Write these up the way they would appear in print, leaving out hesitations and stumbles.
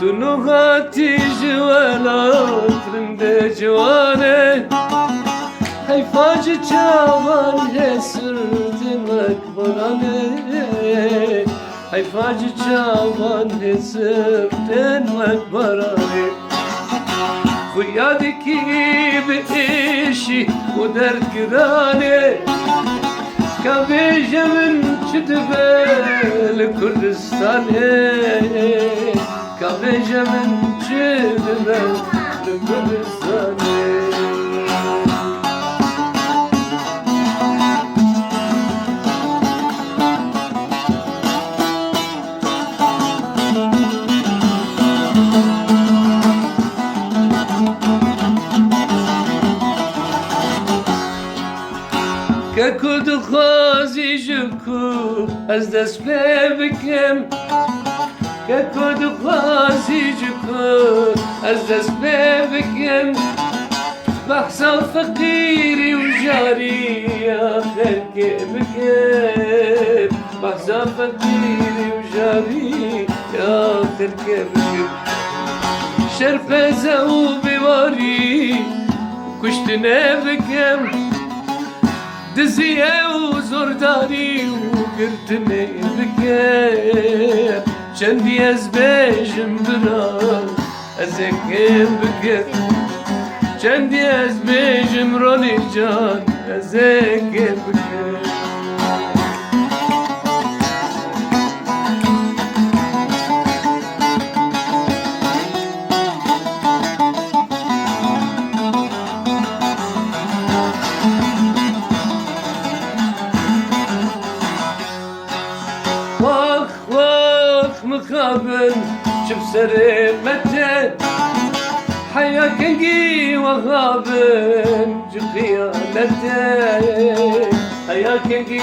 دنوهاتی جوالات رنده جوانه حیفاج چاوان هسردن مکبرانه حیفاج چاوان هسردن مکبرانه خویادکی بیشی و درگرانه کابیجه من چدبه لکردستانه کابیجه من چدبه لکردستانه که کد خوازی جکو از دست بکم که کد خوازی جکو از دست بکم بحثا فقیری و جاری آخر که بکم بحثا فقیری و جاری آخر که بکم شرف زو بیواری کشتنه بکم دزیه و زرداری و گرتنه بکر چندی از بیجم بران از اکیم بکر چندی از بیجم رانی جان از اکیم بکر مخابن شوف سرمته حيا كنجي وغابن شوف خيانته حيا كنجي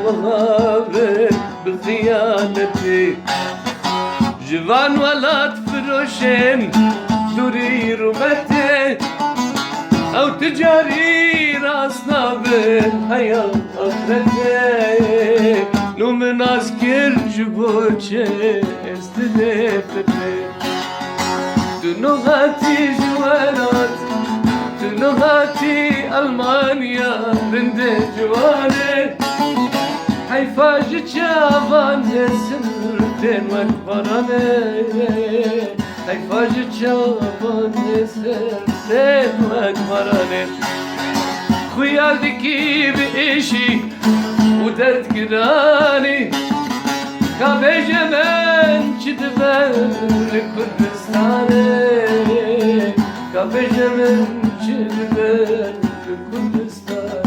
وغابن بخيانتي جوان ولاد فروشن دوري رمته او تجاري راسنا بن حيا اخرته نو من asker جبوچه استدفته دنوهاتی جوانات دنوهاتی المانیا رنده جوانه حیفاج چاوان سردن مکبرانه حیفاج چاوان سردن مکبرانه خویادکی بیشی و درد گرانی کابیجه من چدبه لکردستانه کابیجه من چدبه لکردستانه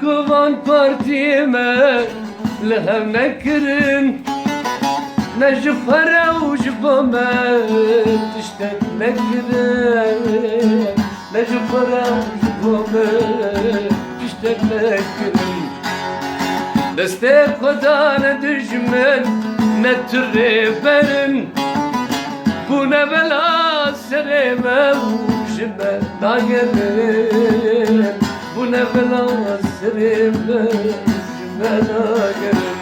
كوان بارتي ما لها نكرن نجفر وجبه ما تشتاق نكرن نجفر وجبه ما تشتاق نكرن دستي خدا ندجمن نتربن بونا بلا سريمه وجبه ناقرن بونا بلا سريمه وجبه ناقرن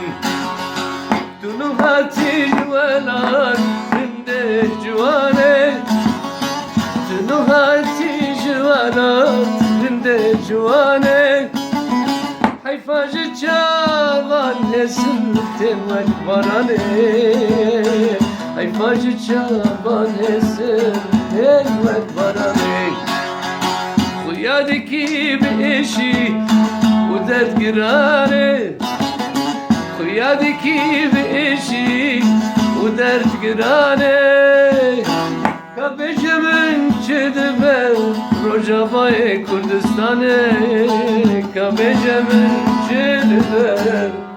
دنوهاتي جوالات رنده جوانه دنوهاتي جوالات رنده جوانه حيفاج چاوان هسرتن مکبرانه حيفاج چاوان هسرتن مکبرانه خویادکی بیشی و دردگرانه خویادکی بیشی و دردگرانه کابیجه من چدبه روجاوای کردستانه کابیجه من چدبه